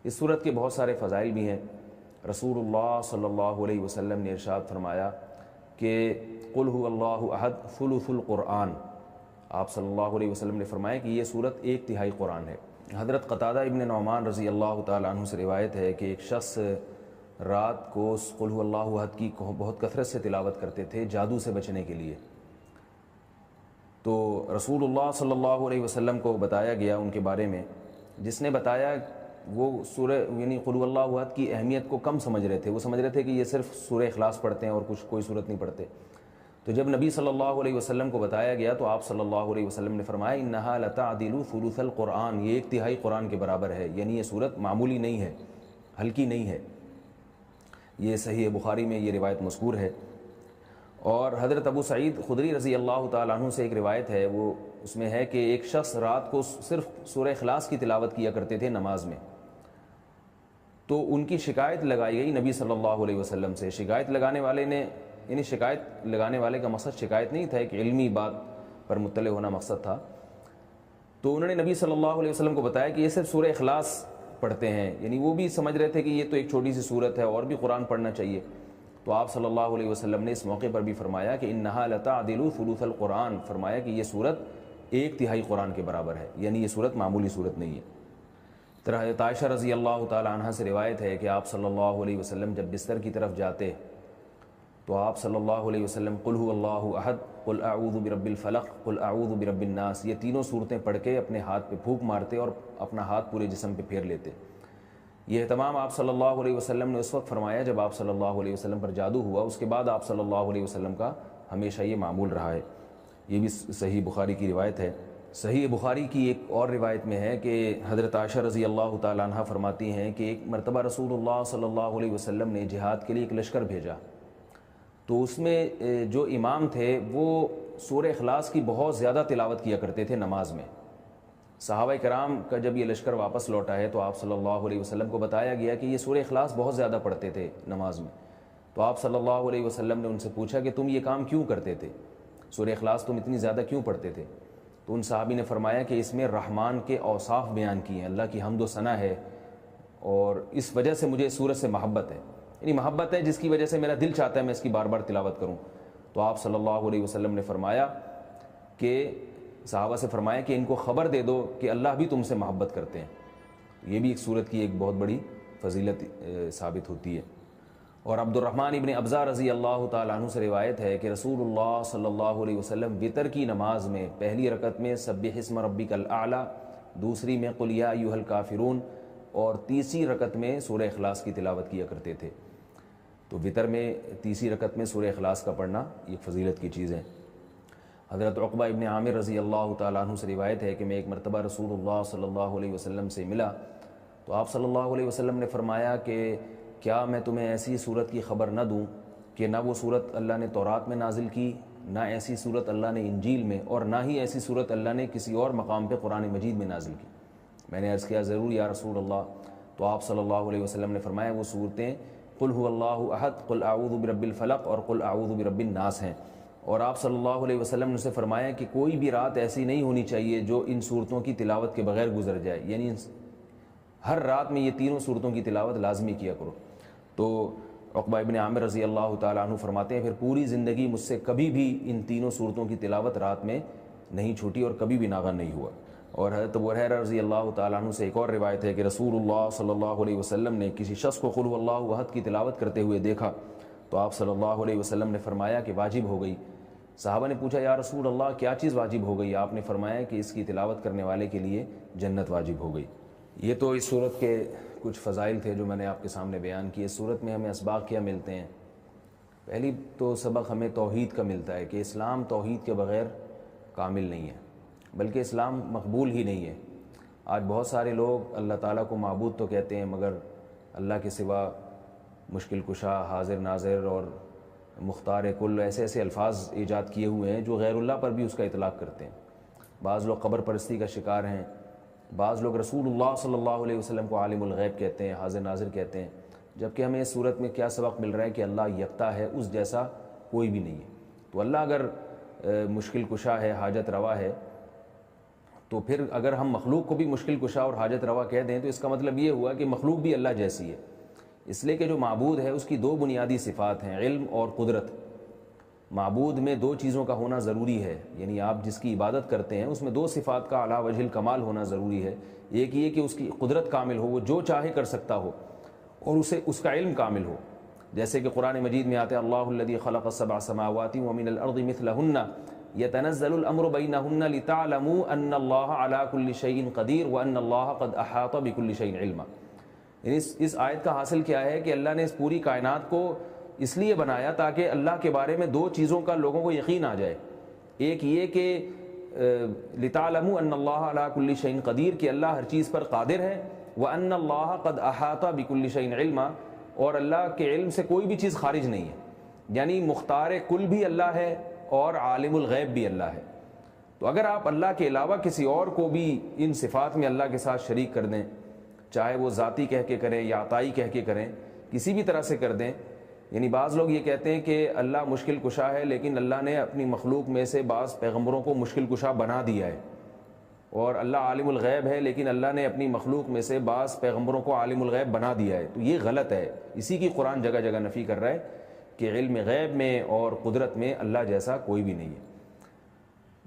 اس صورت کے بہت سارے فضائل بھی ہیں۔ رسول اللہ صلی اللہ علیہ وسلم نے ارشاد فرمایا کہ قل هو اللہ احد ثلث القرآن، آپ صلی اللہ علیہ وسلم نے فرمایا کہ یہ صورت 1/3 قرآن ہے۔ حضرت قتادہ ابن نعمان رضی اللہ تعالیٰ عنہ سے روایت ہے کہ ایک شخص رات کو قل هو اللہ احد کی بہت کثرت سے تلاوت کرتے تھے جادو سے بچنے کے لیے۔ تو رسول اللہ صلی اللہ علیہ وسلم کو بتایا گیا ان کے بارے میں، جس نے بتایا وہ سورہ یعنی قل هو اللہ احد کی اہمیت کو کم سمجھ رہے تھے، وہ سمجھ رہے تھے کہ یہ صرف سورہ اخلاص پڑھتے ہیں اور کوئی صورت نہیں پڑھتے۔ تو جب نبی صلی اللہ علیہ وسلم کو بتایا گیا تو آپ صلی اللہ علیہ وسلم نے فرمایا انہا لتعدل ثلث القرآن، یہ 1/3 قرآن کے برابر ہے، یعنی یہ صورت معمولی نہیں ہے، ہلکی نہیں ہے۔ یہ صحیح بخاری میں یہ روایت مذکور ہے۔ اور حضرت ابو سعید خدری رضی اللہ تعالیٰ عنہ سے ایک روایت ہے، وہ اس میں ہے کہ ایک شخص رات کو صرف سورہ اخلاص کی تلاوت کیا کرتے تھے نماز میں، تو ان کی شکایت لگائی گئی نبی صلی اللہ علیہ وسلم سے۔ شکایت لگانے والے نے یعنی شکایت لگانے والے کا مقصد شکایت نہیں تھا، ایک علمی بات پر مطلع ہونا مقصد تھا۔ تو انہوں نے نبی صلی اللہ علیہ وسلم کو بتایا کہ یہ صرف سورہ اخلاص پڑھتے ہیں، یعنی وہ بھی سمجھ رہے تھے کہ یہ تو ایک چھوٹی سی صورت ہے اور بھی قرآن پڑھنا چاہیے۔ تو آپ صلی اللہ علیہ وسلم نے اس موقع پر بھی فرمایا کہ انہا لتعدل ثلث القرآن، فرمایا کہ یہ صورت 1/3 قرآن کے برابر ہے، یعنی یہ صورت معمولی صورت نہیں ہے۔ حضرت عائشہ رضی اللہ تعالی عنہ سے روایت ہے کہ آپ صلی اللہ علیہ وسلم جب بستر کی طرف جاتے تو آپ صلی اللہ علیہ وسلم قل هو اللہ احد، قل اعوذ برب الفلق، قل اعوذ برب الناس، یہ تینوں صورتیں پڑھ کے اپنے ہاتھ پہ پھونک مارتے اور اپنا ہاتھ پورے جسم پہ پھیر لیتے۔ یہ اہتمام آپ صلی اللہ علیہ وسلم نے اس وقت فرمایا جب آپ صلی اللہ علیہ وسلم پر جادو ہوا، اس کے بعد آپ صلی اللہ علیہ وسلم کا ہمیشہ یہ معمول رہا ہے۔ یہ بھی صحیح بخاری کی روایت ہے۔ صحیح بخاری کی ایک اور روایت میں ہے کہ حضرت عائشہ رضی اللہ تعالیٰ عنہ فرماتی ہیں کہ ایک مرتبہ رسول اللہ صلی اللہ علیہ وسلم نے جہاد کے لیے ایک لشکر بھیجا، تو اس میں جو امام تھے وہ سورہ اخلاص کی بہت زیادہ تلاوت کیا کرتے تھے نماز میں۔ صحابہ کرام کا جب یہ لشکر واپس لوٹا ہے تو آپ صلی اللہ علیہ وسلم کو بتایا گیا کہ یہ سورہ اخلاص بہت زیادہ پڑھتے تھے نماز میں۔ تو آپ صلی اللہ علیہ وسلم نے ان سے پوچھا کہ تم یہ کام کیوں کرتے تھے، سورہ اخلاص تم اتنی زیادہ کیوں پڑھتے تھے؟ تو ان صحابی نے فرمایا کہ اس میں رحمان کے اوصاف بیان کیے ہیں، اللہ کی حمد و ثنا ہے، اور اس وجہ سے مجھے اس سورت سے محبت ہے، یعنی محبت ہے جس کی وجہ سے میرا دل چاہتا ہے میں اس کی بار بار تلاوت کروں۔ تو آپ صلی اللہ علیہ وسلم نے فرمایا کہ صحابہ سے فرمایا کہ ان کو خبر دے دو کہ اللہ بھی تم سے محبت کرتے ہیں۔ یہ بھی ایک صورت کی ایک بہت بڑی فضیلت ثابت ہوتی ہے۔ اور عبد الرحمن ابن ابزہ رضی اللہ تعالیٰ عنہ سے روایت ہے کہ رسول اللہ صلی اللہ علیہ وسلم وتر کی نماز میں پہلی رکعت میں سبح اسم ربک الاعلی، دوسری میں قل یا ایھا الکافرون، اور تیسری رکعت میں سورہ اخلاص کی تلاوت کیا کرتے تھے۔ تو وتر میں تیسری رکعت میں سورہ اخلاص کا پڑھنا ایک فضیلت کی چیز ہے۔ حضرت عقبہ ابن عامر رضی اللہ تعالیٰ عنہ سے روایت ہے کہ میں ایک مرتبہ رسول اللہ صلی اللہ علیہ وسلم سے ملا تو آپ صلی اللہ علیہ وسلم نے فرمایا کہ کیا میں تمہیں ایسی صورت کی خبر نہ دوں کہ نہ وہ صورت اللہ نے تورات میں نازل کی، نہ ایسی صورت اللہ نے انجیل میں، اور نہ ہی ایسی صورت اللہ نے کسی اور مقام پہ قرآن مجید میں نازل کی؟ میں نے عرض کیا ضرور یا رسول اللہ۔ تو آپ صلی اللہ علیہ وسلم نے فرمایا وہ صورتیں قل هو اللہ احد، قل اعوذ برب الفلق اور قل اعوذ برب الناس ہیں۔ اور آپ صلی اللہ علیہ وسلم نے اسے فرمایا کہ کوئی بھی رات ایسی نہیں ہونی چاہیے جو ان صورتوں کی تلاوت کے بغیر گزر جائے، یعنی ہر رات میں یہ تینوں صورتوں کی تلاوت لازمی کیا کرو۔ تو عقبہ ابن عامر رضی اللہ تعالیٰ عنہ فرماتے ہیں پھر پوری زندگی مجھ سے کبھی بھی ان تینوں صورتوں کی تلاوت رات میں نہیں چھوٹی اور کبھی بھی ناغہ نہیں ہوا۔ اور حضرت ابو ہریرہ رضی اللہ تعالیٰ عنہ سے ایک اور روایت ہے کہ رسول اللہ صلی اللہ علیہ وسلم نے کسی شخص کو قل هو اللہ احد کی تلاوت کرتے ہوئے دیکھا تو آپ صلی اللہ علیہ وسلم نے فرمایا کہ واجب ہو گئی۔ صحابہ نے پوچھا یا رسول اللہ کیا چیز واجب ہو گئی؟ آپ نے فرمایا کہ اس کی تلاوت کرنے والے کے لیے جنت واجب ہو گئی۔ یہ تو اس صورت کے کچھ فضائل تھے جو میں نے آپ کے سامنے بیان کیے۔ اس صورت میں ہمیں اسباق کیا ملتے ہیں؟ پہلی تو سبق ہمیں توحید کا ملتا ہے کہ اسلام توحید کے بغیر کامل نہیں ہے، بلکہ اسلام مقبول ہی نہیں ہے۔ آج بہت سارے لوگ اللہ تعالیٰ کو معبود تو کہتے ہیں مگر اللہ کے سوا مشکل کشا، حاضر ناظر اور مختار کل ایسے ایسے الفاظ ایجاد کیے ہوئے ہیں جو غیر اللہ پر بھی اس کا اطلاق کرتے ہیں۔ بعض لوگ قبر پرستی کا شکار ہیں، بعض لوگ رسول اللہ صلی اللہ علیہ وسلم کو عالم الغیب کہتے ہیں، حاضر ناظر کہتے ہیں، جبکہ ہمیں اس صورت میں کیا سبق مل رہا ہے کہ اللہ یکتا ہے، اس جیسا کوئی بھی نہیں ہے۔ تو اللہ اگر مشکل کشا ہے، حاجت روا ہے تو پھر اگر ہم مخلوق کو بھی مشکل کشا اور حاجت روا کہہ دیں تو اس کا مطلب یہ ہوا کہ مخلوق بھی اللہ جیسی ہے، اس لیے کہ جو معبود ہے اس کی دو بنیادی صفات ہیں، علم اور قدرت۔ معبود میں دو چیزوں کا ہونا ضروری ہے، یعنی آپ جس کی عبادت کرتے ہیں اس میں دو صفات کا اعلیٰ وجہ الکمال ہونا ضروری ہے۔ ایک یہ کہ اس کی قدرت کامل ہو، وہ جو چاہے کر سکتا ہو، اور اسے اس کا علم کامل ہو، جیسے کہ قرآن مجید میں آتے ہیں اللہ الذی خلق السبع سماوات ومن الارض مثلہن یتنزل الامر بینہن لتعلموا ان اللہ علی کل شیء قدیر وان اللہ قد احاط بکل شیء علما۔ یعنی اس آیت کا حاصل کیا ہے کہ اللہ نے اس پوری کائنات کو اس لیے بنایا تاکہ اللہ کے بارے میں دو چیزوں کا لوگوں کو یقین آ جائے۔ ایک یہ کہ لتعلموا ان اللہ علی کل شیء قدیر، کہ اللہ ہر چیز پر قادر ہے، وان اللہ قد احاط بکل شیء علما، اور اللہ کے علم سے کوئی بھی چیز خارج نہیں ہے، یعنی مختار کل بھی اللہ ہے اور عالم الغیب بھی اللہ ہے۔ تو اگر آپ اللہ کے علاوہ کسی اور کو بھی ان صفات میں اللہ کے ساتھ شریک کر دیں، چاہے وہ ذاتی کہہ کے کریں یا عطائی کہہ کے کریں، کسی بھی طرح سے کر دیں، یعنی بعض لوگ یہ کہتے ہیں کہ اللہ مشکل کشا ہے، لیکن اللہ نے اپنی مخلوق میں سے بعض پیغمبروں کو مشکل کشا بنا دیا ہے، اور اللہ عالم الغیب ہے لیکن اللہ نے اپنی مخلوق میں سے بعض پیغمبروں کو عالم الغیب بنا دیا ہے۔ تو یہ غلط ہے، اسی کی قرآن جگہ جگہ نفی کر رہا ہے کہ علم غیب میں اور قدرت میں اللہ جیسا کوئی بھی نہیں ہے۔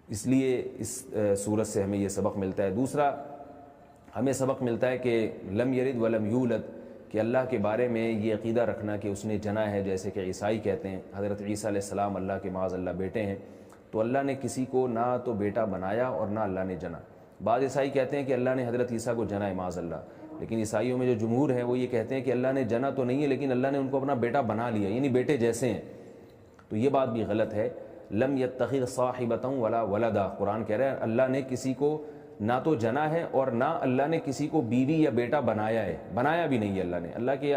اس لیے اس صورت سے ہمیں یہ سبق ملتا ہے۔ دوسرا ہمیں سبق ملتا ہے کہ لم یلد ولم یولد، کہ اللہ کے بارے میں یہ عقیدہ رکھنا کہ اس نے جنا ہے، جیسے کہ عیسائی کہتے ہیں حضرت عیسیٰ علیہ السلام اللہ کے معاذ اللہ بیٹے ہیں، تو اللہ نے کسی کو نہ تو بیٹا بنایا اور نہ اللہ نے جنا۔ بعض عیسائی کہتے ہیں کہ اللہ نے حضرت عیسیٰ کو جنا ہے معاذ اللہ، لیکن عیسائیوں میں جو جمہور ہے وہ یہ کہتے ہیں کہ اللہ نے جنا تو نہیں ہے لیکن اللہ نے ان کو اپنا بیٹا بنا لیا، یعنی بیٹے جیسے ہیں۔ تو یہ بات بھی غلط ہے۔ لم یتخذ صاحبۃ ولا ولدا، قرآن کہہ رہا ہے اللہ نے کسی کو نہ تو جنا ہے اور نہ اللہ نے کسی کو بیوی یا بیٹا بنایا ہے، بنایا بھی نہیں ہے اللہ نے۔ اللہ کے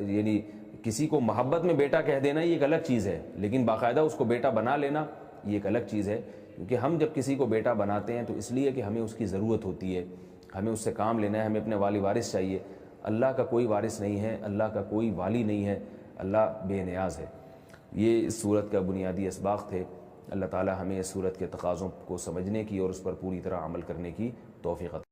یعنی کسی کو محبت میں بیٹا کہہ دینا یہ ایک الگ چیز ہے، لیکن باقاعدہ اس کو بیٹا بنا لینا یہ ایک الگ چیز ہے، کیونکہ ہم جب کسی کو بیٹا بناتے ہیں تو اس لیے کہ ہمیں اس کی ضرورت ہوتی ہے، ہمیں اس سے کام لینا ہے، ہمیں اپنے والی وارث چاہیے۔ اللہ کا کوئی وارث نہیں ہے، اللہ کا کوئی والی نہیں ہے، اللہ بے نیاز ہے۔ یہ اس صورت کا بنیادی اسباق تھے۔ اللہ تعالی ہمیں اس صورت کے تقاضوں کو سمجھنے کی اور اس پر پوری طرح عمل کرنے کی توفیق عطا